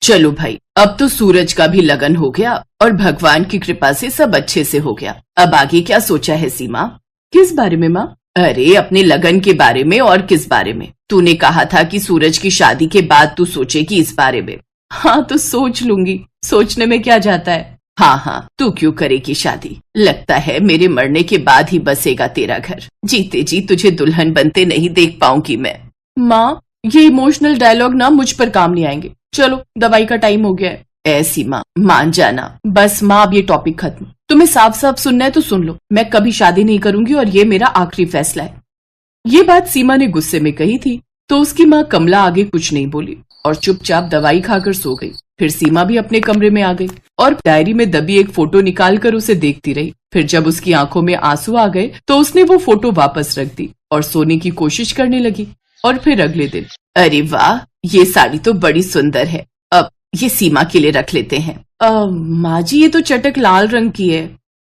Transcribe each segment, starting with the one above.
चलो भाई, अब तो सूरज का भी लगन हो गया और भगवान की कृपा से सब अच्छे से हो गया। अब आगे क्या सोचा है सीमा? किस बारे में माँ? अरे अपने लगन के बारे में। और किस बारे में? तूने कहा था कि सूरज की शादी के बाद तू सोचेगी इस बारे में। हाँ तो सोच लूंगी, सोचने में क्या जाता है। हाँ हाँ, तू क्यों करेगी शादी? लगता है मेरे मरने के बाद ही बसेगा तेरा घर। जीते जी तुझे दुल्हन बनते नहीं देख पाऊंगी मैं। माँ, ये इमोशनल डायलॉग ना मुझ पर काम नहीं आएंगे। चलो दवाई का टाइम हो गया है। ऐसी माँ, मान जाना। बस माँ, अब ये टॉपिक खत्म। तुम्हें साफ साफ सुनना है तो सुन लो, मैं कभी शादी नहीं करूंगी और ये मेरा आखिरी फैसला है। ये बात सीमा ने गुस्से में कही थी तो उसकी माँ कमला आगे कुछ नहीं बोली और चुपचाप दवाई खाकर सो गई। फिर सीमा भी अपने कमरे में आ गई और डायरी में दबी एक फोटो निकालकर उसे देखती रही। फिर जब उसकी आंखों में आंसू आ गए तो उसने वो फोटो वापस रख दी और सोने की कोशिश करने लगी। और फिर अगले दिन, अरे वाह, ये साड़ी तो बड़ी सुंदर है, अब ये सीमा के लिए रख लेते हैं। माँ जी, ये तो चटक लाल रंग की है।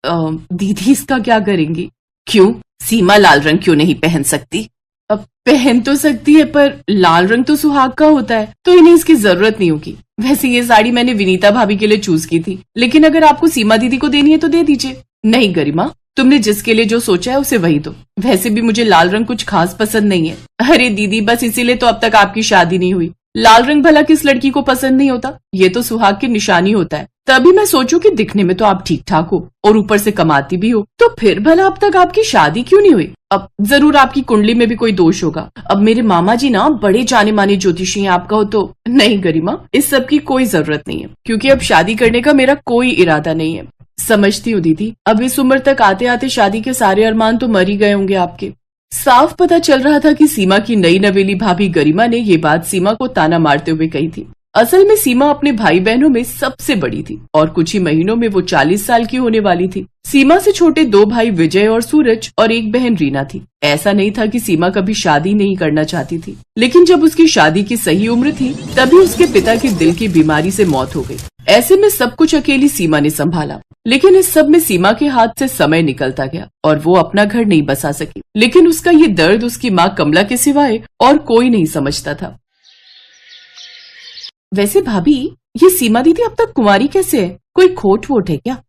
दीदी इसका क्या करेंगी? क्यों, सीमा लाल रंग क्यों नहीं पहन सकती? अब पहन तो सकती है पर लाल रंग तो सुहाग का होता है, तो इन्हें इसकी जरूरत नहीं होगी। वैसे ये साड़ी मैंने विनीता भाभी के लिए चूज की थी, लेकिन अगर आपको सीमा दीदी को देनी है तो दे दीजिए। नहीं गरिमा, तुमने जिसके लिए जो सोचा है उसे वही दो। वैसे भी मुझे लाल रंग कुछ खास पसंद नहीं है। अरे दीदी, बस इसीलिए तो अब तक आपकी शादी नहीं हुई। लाल रंग भला किस लड़की को पसंद नहीं होता? ये तो सुहाग की निशानी होता है। तभी मैं सोचूं कि दिखने में तो आप ठीक ठाक हो और ऊपर से कमाती भी हो, तो फिर भला अब तक आपकी शादी क्यों नहीं हुई? अब जरूर आपकी कुंडली में भी कोई दोष होगा। अब मेरे मामा जी ना बड़े जाने माने ज्योतिषी हैं, आप कहो तो। नहीं गरिमा, इस सब की कोई जरूरत नहीं है, क्योंकि अब शादी करने का मेरा कोई इरादा नहीं है। समझती हूँ दीदी, अब इस उम्र तक आते आते शादी के सारे अरमान तो मर ही गए होंगे आपके। साफ पता चल रहा था कि सीमा की नई नवेली भाभी गरिमा ने ये बात सीमा को ताना मारते हुए कही थी। असल में सीमा अपने भाई बहनों में सबसे बड़ी थी और कुछ ही महीनों में वो 40 साल की होने वाली थी। सीमा से छोटे 2 भाई विजय और सूरज और एक बहन रीना थी। ऐसा नहीं था कि सीमा कभी शादी नहीं करना चाहती थी, लेकिन जब उसकी शादी की सही उम्र थी तभी उसके पिता की दिल की बीमारी से मौत हो गई। ऐसे में सब कुछ अकेली सीमा ने संभाला, लेकिन इस सब में सीमा के हाथ से समय निकलता गया और वो अपना घर नहीं बसा सकी। लेकिन उसका ये दर्द उसकी माँ कमला के सिवाय और कोई नहीं समझता था। वैसे भाभी, ये सीमा दीदी अब तक कुंवारी कैसे है? कोई खोट वोट है क्या?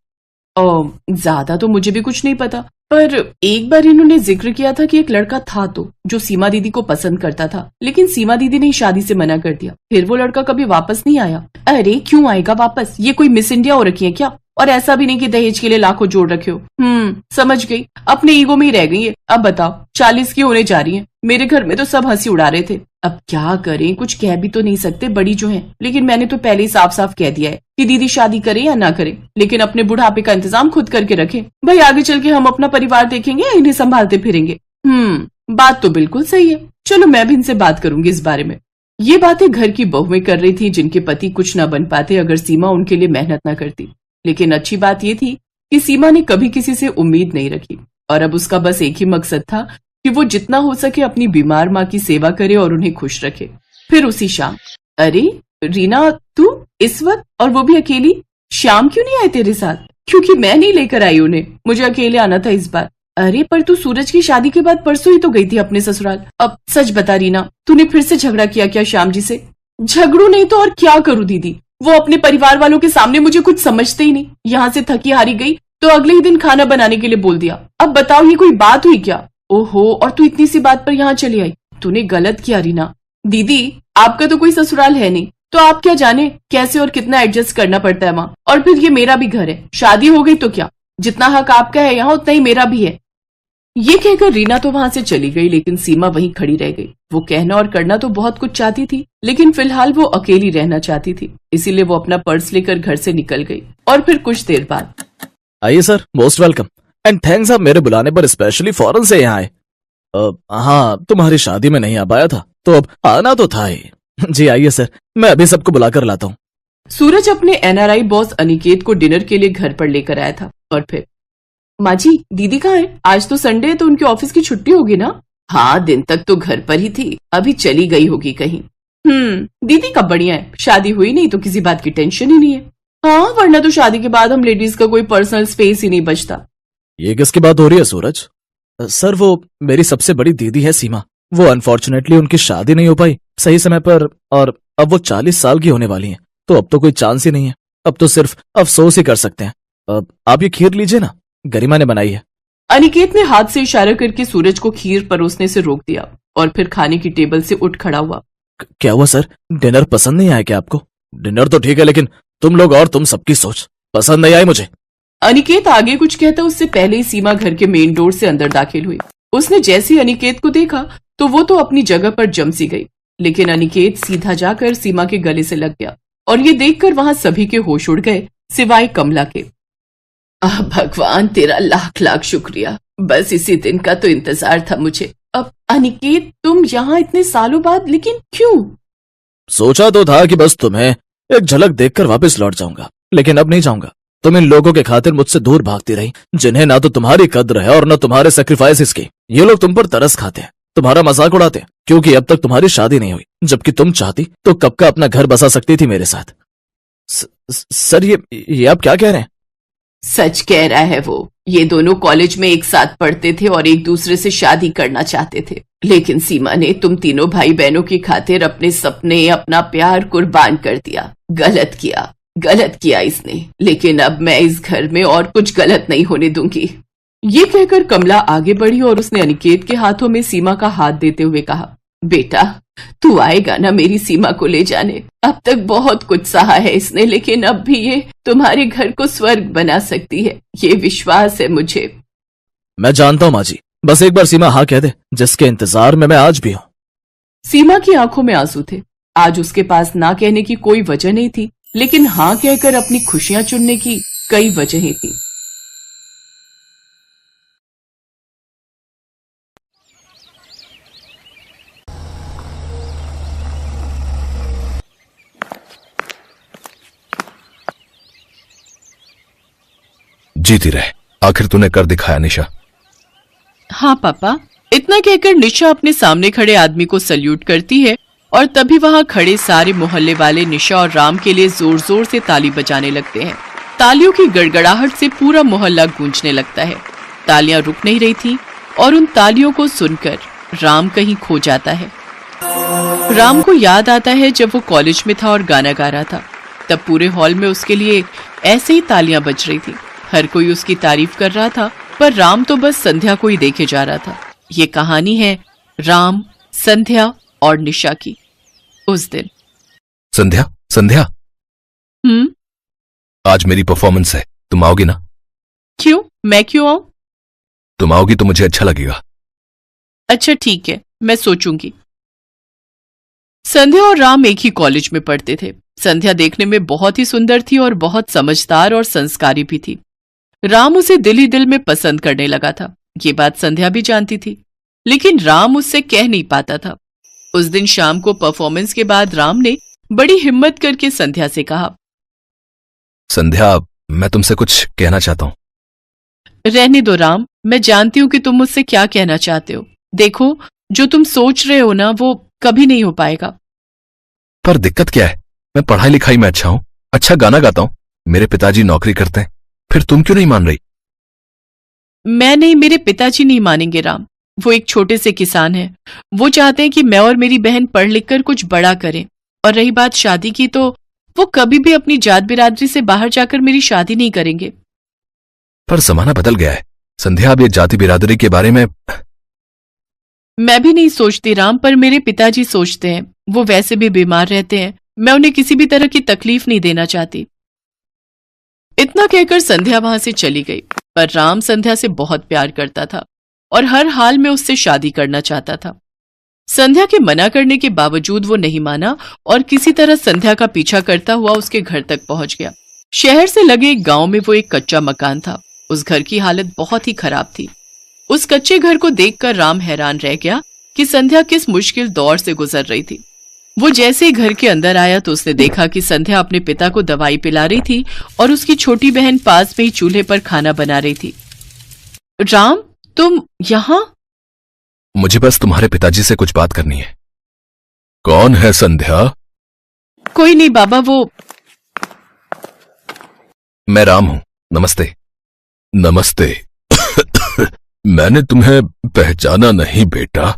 ज्यादा तो मुझे भी कुछ नहीं पता, पर एक बार इन्होंने जिक्र किया था कि एक लड़का था तो जो सीमा दीदी को पसंद करता था, लेकिन सीमा दीदी ने शादी से मना कर दिया। फिर वो लड़का कभी वापस नहीं आया। अरे क्यों आएगा वापस? ये कोई मिस इंडिया हो रखी है क्या? और ऐसा भी नहीं कि दहेज के लिए लाखों जोड़ रखे हो। समझ गई, अपने ईगो में ही रह गई है। अब बताओ, 40 की होने जा रही है। मेरे घर में तो सब हंसी उड़ा रहे थे। अब क्या करें, कुछ कह भी तो नहीं सकते, बड़ी जो है। लेकिन मैंने तो पहले ही साफ साफ कह दिया है कि दीदी शादी करे या ना करे, लेकिन अपने बुढ़ापे का इंतजाम खुद करके रखें। भाई आगे चल के हम अपना परिवार देखेंगे या इन्हें संभालते फिरेंगे। बात तो बिल्कुल सही है। चलो मैं भी इनसे बात करूंगी इस बारे में। ये बातें घर की बहुएं कर रही थी जिनके पति कुछ न बन पाते अगर सीमा उनके लिए मेहनत न करती। लेकिन अच्छी बात यह थी कि सीमा ने कभी किसी से उम्मीद नहीं रखी और अब उसका बस एक ही मकसद था कि वो जितना हो सके अपनी बीमार माँ की सेवा करे और उन्हें खुश रखे। फिर उसी शाम, अरे रीना, तू इस वक्त और वो भी अकेली? श्याम क्यों नहीं आए तेरे साथ? क्योंकि मैं नहीं लेकर आई उन्हें, मुझे अकेले आना था इस बार। अरे पर तू सूरज की शादी के बाद परसों ही तो गई थी अपने ससुराल। अब सच बता रीना, तूने फिर से झगड़ा किया क्या श्याम जी से? झगड़ू नहीं तो और क्या करूं दीदी, वो अपने परिवार वालों के सामने मुझे कुछ समझते ही नहीं। यहाँ से थकी हारी गई तो अगले ही दिन खाना बनाने के लिए बोल दिया। अब बताओ ये कोई बात हुई क्या? ओहो, और तू इतनी सी बात पर यहाँ चली आई। तूने गलत किया रीना। दीदी, आपका तो कोई ससुराल है नहीं, तो आप क्या जाने कैसे और कितना एडजस्ट करना पड़ता है वहाँ। और फिर ये मेरा भी घर है, शादी हो गई तो क्या, जितना हक आपका है यहाँ उतना ही मेरा भी है। ये कहकर रीना तो वहां से चली गई, लेकिन सीमा वहीं खड़ी रह गई। वो कहना और करना तो बहुत कुछ चाहती थी, लेकिन फिलहाल वो अकेली रहना चाहती थी। इसीलिए वो अपना पर्स लेकर घर से निकल गई। और फिर कुछ देर बाद, आइए sir, most welcome and thanks, आप मेरे बुलाने पर स्पेशली फॉरेन से यहाँ आए। हाँ, तुम्हारी शादी में नहीं आ पाया था तो अब आना तो था ही। जी आइए सर, मैं अभी सबको बुलाकर लाता हूँ। सूरज अपने एनआरआई बॉस अनिकेत को डिनर के लिए घर पर लेकर आया था। और फिर, माँ जी, दीदी कहाँ है? आज तो संडे है तो उनके ऑफिस की छुट्टी होगी ना? हाँ, दिन तक तो घर पर ही थी, अभी चली गई होगी कहीं। दीदी का बढ़िया है, शादी हुई नहीं तो किसी बात की टेंशन ही नहीं है। हाँ, वरना तो शादी के बाद हम लेडीज का कोई पर्सनल स्पेस ही नहीं बचता। ये किसकी बात हो रही है सूरज? सर, वो मेरी सबसे बड़ी दीदी है सीमा। वो अनफॉर्चुनेटली उनकी शादी नहीं हो पाई सही समय पर और अब वो 40 साल की होने वाली हैं। तो अब तो कोई चांस ही नहीं है। अब तो सिर्फ अफसोस ही कर सकते हैं। आप ये खीर लीजिए ना, गरिमा ने बनाई है। अनिकेत ने हाथ से इशारा करके सूरज को खीर परोसने से रोक दिया और फिर खाने की टेबल से उठ खड़ा हुआ। क्या हुआ सर, डिनर पसंद नहीं आया क्या आपको? डिनर तो ठीक है, लेकिन तुम लोग और तुम सबकी सोच पसंद नहीं आई मुझे। अनिकेत आगे कुछ कहता उससे पहले ही सीमा घर के मेन डोर से अंदर दाखिल हुई। उसने जैसे ही अनिकेत को देखा तो वो तो अपनी जगह पर जम सी गई, लेकिन अनिकेत सीधा जाकर सीमा के गले से लग गया और ये देखकर वहां सभी के होश उड़ गए सिवाय कमला के। भगवान तेरा लाख लाख शुक्रिया, बस इसी दिन का तो इंतजार था मुझे। अब अनिकेत तुम यहाँ इतने सालों बाद, लेकिन क्यों? सोचा तो था कि बस तुम्हें एक झलक देखकर वापस लौट जाऊंगा, लेकिन अब नहीं जाऊंगा। तुम इन लोगों के खातिर मुझसे दूर भागती रही, जिन्हें ना तो तुम्हारी कद्र है और न तुम्हारे सेक्रीफाइसेस की। ये लोग तुम पर तरस खाते हैं, तुम्हारा मजाक उड़ाते हैं, क्योंकि अब तक तुम्हारी शादी नहीं हुई, जबकि तुम चाहती तो कब का अपना घर बसा सकती थी मेरे साथ। सर ये आप क्या कह रहे हैं? सच कह रहा है वो। ये दोनों कॉलेज में एक साथ पढ़ते थे और एक दूसरे से शादी करना चाहते थे, लेकिन सीमा ने तुम तीनों भाई बहनों की खातिर अपने सपने, अपना प्यार कुर्बान कर दिया। गलत किया इसने, लेकिन अब मैं इस घर में और कुछ गलत नहीं होने दूंगी। ये कहकर कमला आगे बढ़ी और उसने अनिकेत के हाथों में सीमा का हाथ देते हुए कहा, बेटा तू आएगा ना मेरी सीमा को ले जाने? अब तक बहुत कुछ सहा है इसने, लेकिन अब भी ये तुम्हारे घर को स्वर्ग बना सकती है, ये विश्वास है मुझे। मैं जानता हूँ माँ जी, बस एक बार सीमा हाँ कह दे, जिसके इंतजार में मैं आज भी हूँ। सीमा की आंखों में आंसू थे। आज उसके पास ना कहने की कोई वजह नहीं थी, लेकिन हाँ कहकर अपनी खुशियां चुनने की कई वजहें थी। जीती रहे, आखिर तूने कर दिखाया निशा। हाँ पापा। इतना कहकर निशा अपने सामने खड़े आदमी को सल्यूट करती है और तभी वहां खड़े सारे मोहल्ले वाले निशा और राम के लिए जोर जोर से ताली बजाने लगते हैं। तालियों की गड़गड़ाहट से पूरा मोहल्ला गूंजने लगता है। तालियां रुक नहीं रही थी और उन तालियों को सुनकर राम कहीं खो जाता है। राम को याद आता है जब वो कॉलेज में था और गाना गा रहा था, तब पूरे हॉल में उसके लिए ऐसे ही तालियां बज रही थी। हर कोई उसकी तारीफ कर रहा था, पर राम तो बस संध्या को ही देखे जा रहा था। ये कहानी है राम, संध्या और निशा की। उस दिन संध्या आज मेरी परफॉर्मेंस है, तुम आओगी ना? क्यों? मैं क्यों आऊं? तुम आओगी तो मुझे अच्छा लगेगा। अच्छा ठीक है, मैं सोचूंगी। संध्या और राम एक ही कॉलेज में पढ़ते थे। संध्या देखने में बहुत ही सुंदर थी और बहुत समझदार और संस्कारी भी थी। राम उसे दिल ही दिल में पसंद करने लगा था। ये बात संध्या भी जानती थी, लेकिन राम उससे कह नहीं पाता था। उस दिन शाम को परफॉर्मेंस के बाद राम ने बड़ी हिम्मत करके संध्या से कहा, संध्या मैं तुमसे कुछ कहना चाहता हूँ। रहने दो राम, मैं जानती हूँ कि तुम मुझसे क्या कहना चाहते हो। देखो, जो तुम सोच रहे हो ना वो कभी नहीं हो पाएगा। पर दिक्कत क्या है? मैं पढ़ाई लिखाई में अच्छा हूँ, अच्छा गाना गाता हूँ, मेरे पिताजी नौकरी करते हैं, फिर तुम क्यों नहीं मान रही? मैं नहीं, मेरे पिताजी नहीं मानेंगे राम। वो एक छोटे से किसान हैं। वो चाहते हैं कि मैं और मेरी बहन पढ़ लिख कर कुछ बड़ा करें। और रही बात शादी की, तो वो कभी भी अपनी जात बिरादरी से बाहर जाकर मेरी शादी नहीं करेंगे। पर जमाना बदल गया है संध्या, अब ये जाति बिरादरी के बारे में मैं भी नहीं सोचती राम, पर मेरे पिताजी सोचते हैं। वो वैसे भी बीमार रहते हैं, मैं उन्हें किसी भी तरह की तकलीफ नहीं देना चाहती। इतना कहकर संध्या वहां से चली गई। पर राम संध्या से बहुत प्यार करता था और हर हाल में उससे शादी करना चाहता था। संध्या के मना करने के बावजूद वो नहीं माना और किसी तरह संध्या का पीछा करता हुआ उसके घर तक पहुंच गया। शहर से लगे एक गांव में वो एक कच्चा मकान था। उस घर की हालत बहुत ही खराब थी। उस कच्चे घर को देखकर राम हैरान रह गया कि संध्या किस मुश्किल दौर से गुजर रही थी। वो जैसे ही घर के अंदर आया तो उसने देखा कि संध्या अपने पिता को दवाई पिला रही थी और उसकी छोटी बहन पास में ही चूल्हे पर खाना बना रही थी। राम, तुम यहाँ? मुझे बस तुम्हारे पिताजी से कुछ बात करनी है। कौन है संध्या? कोई नहीं बाबा, वो मैं राम हूं। नमस्ते। नमस्ते। मैंने तुम्हें पहचाना नहीं बेटा।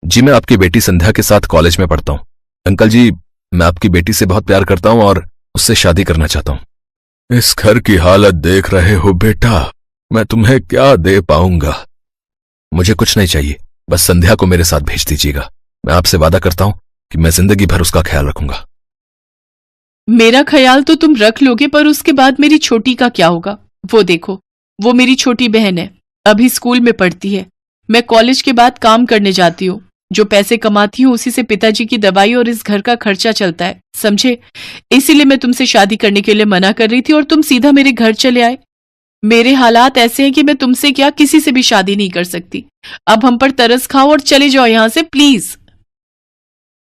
जी मैं आपकी बेटी संध्या के साथ कॉलेज में पढ़ता हूं। अंकल जी, मैं आपकी बेटी से बहुत प्यार करता हूं और उससे शादी करना चाहता हूं। इस घर की हालत देख रहे हो बेटा, मैं तुम्हें क्या दे पाऊंगा? मुझे कुछ नहीं चाहिए, बस संध्या को मेरे साथ भेज दीजिएगा। मैं आपसे वादा करता हूं कि मैं जिंदगी भर उसका ख्याल रखूंगा। मेरा ख्याल तो तुम रख लोगे, पर उसके बाद मेरी छोटी का क्या होगा? वो देखो, वो मेरी छोटी बहन है, अभी स्कूल में पढ़ती है। मैं कॉलेज के बाद काम करने जाती हूँ, जो पैसे कमाती हूँ उसी से पिताजी की दवाई और इस घर का खर्चा चलता है, समझे? इसीलिए मैं तुमसे शादी करने के लिए मना कर रही थी और तुम सीधा मेरे घर चले आए। मेरे हालात ऐसे हैं कि मैं तुमसे क्या किसी से भी शादी नहीं कर सकती। अब हम पर तरस खाओ और चले जाओ यहां से प्लीज।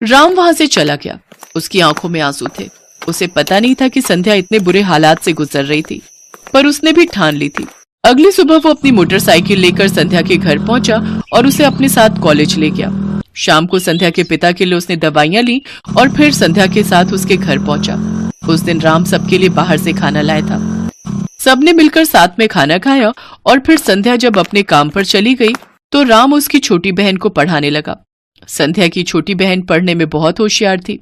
राम वहां से चला गया। उसकी आंखों में आंसू थे। उसे पता नहीं था कि संध्या इतने बुरे हालात से गुजर रही थी, पर उसने भी ठान ली थी। अगली सुबह वो अपनी मोटरसाइकिल लेकर संध्या के घर पहुंचा और उसे अपने साथ कॉलेज ले गया। शाम को संध्या के पिता के लिए उसने दवाइयां ली और फिर संध्या के साथ उसके घर पहुंचा। उस दिन राम सबके लिए बाहर से खाना लाया था। सबने मिलकर साथ में खाना खाया और फिर संध्या जब अपने काम पर चली गई तो राम उसकी छोटी बहन को पढ़ाने लगा। संध्या की छोटी बहन पढ़ने में बहुत होशियार थी।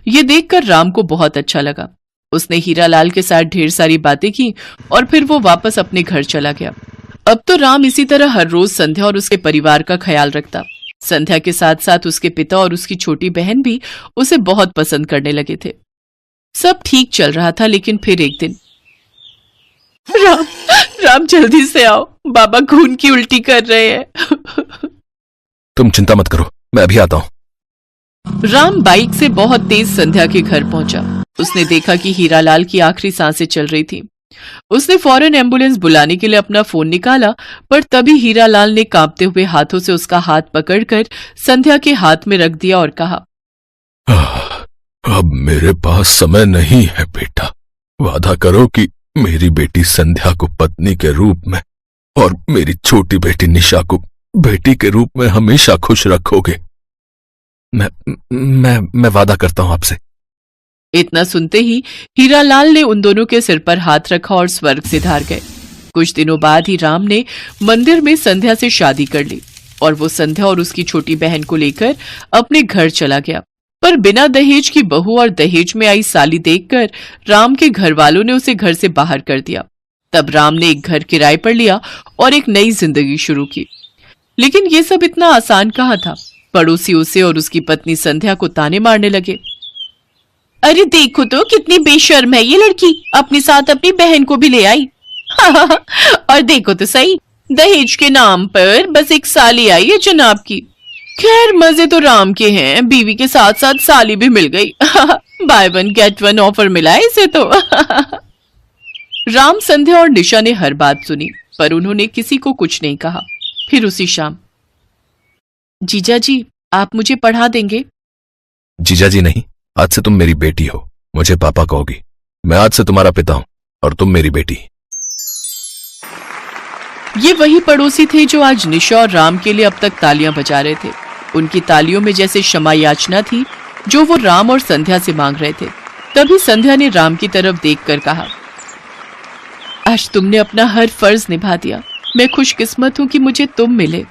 ये देखकर राम को बहुत अच्छा लगा। उसने हीरालाल के साथ ढेर सारी बातें की और फिर वो वापस अपने घर चला गया। अब तो राम इसी तरह हर रोज संध्या और उसके परिवार का ख्याल रखता। संध्या के साथ साथ उसके पिता और उसकी छोटी बहन भी उसे बहुत पसंद करने लगे थे। सब ठीक चल रहा था, लेकिन फिर एक दिन, राम जल्दी से आओ, बाबा खून की उल्टी कर रहे हैं। तुम चिंता मत करो, मैं अभी आता हूं। राम बाइक से बहुत तेज संध्या के घर पहुंचा। उसने देखा कि हीरालाल की आखिरी सांसें चल रही थी। उसने फौरन एम्बुलेंस बुलाने के लिए अपना फोन निकाला, पर तभी हीरालाल ने कांपते हुए हाथों से उसका हाथ पकड़कर संध्या के हाथ में रख दिया और कहा, अब मेरे पास समय नहीं है बेटा। वादा करो कि मेरी बेटी संध्या को पत्नी के रूप में और मेरी छोटी बेटी निशा को बेटी के रूप में हमेशा खुश रखोगे। मैं वादा करता हूं आपसे। इतना सुनते ही हीरालाल ने उन दोनों के सिर पर हाथ रखा और स्वर्ग सिधार गए। कुछ दिनों बाद ही राम ने मंदिर में संध्या से शादी कर ली और वो संध्या और उसकी छोटी बहन को लेकर अपने घर चला गया। पर बिना दहेज की बहू और दहेज में आई साली देखकर राम के घर वालों ने उसे घर से बाहर कर दिया। तब राम ने एक घर किराए पर लिया और एक नई जिंदगी शुरू की। लेकिन ये सब इतना आसान कहाँ था। पड़ोसी उसे और उसकी पत्नी संध्या को ताने मारने लगे। अरे देखो तो कितनी बेशर्म है ये लड़की, अपने साथ अपनी बहन को भी ले आई। और देखो तो सही, दहेज के नाम पर बस एक साली आई है जनाब की। खैर मजे तो राम के हैं, बीवी के साथ साथ साली भी मिल गई। By one get one offer मिला है इसे तो। राम, संध्या और निशा ने हर बात सुनी, पर उन्होंने किसी को कुछ नहीं कहा। फिर उसी शाम, जीजा जी आप मुझे पढ़ा देंगे? जीजा जी नहीं, आज से तुम मेरी बेटी हो। मुझे पापा कहोगी। मैं आज से तुम्हारा पिता हूं और तुम मेरी बेटी। ये वही पड़ोसी थे जो आज निशा और राम के लिए अब तक तालियां बजा रहे थे। उनकी तालियों में जैसे क्षमा याचना थी जो वो राम और संध्या से मांग रहे थे। तभी संध्या ने राम की तरफ देखकर कहा, आज तुमने अपना हर फर्ज निभा दिया। मैं खुशकिस्मत हूं कि मुझे तुम मिले।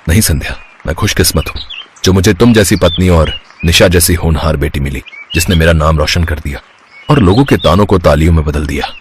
नहीं संध्या, मैं खुशकिस्मत हूं जो मुझे तुम जैसी पत्नी और निशा जैसी होनहार बेटी मिली, जिसने मेरा नाम रोशन कर दिया और लोगों के तानों को तालियों में बदल दिया।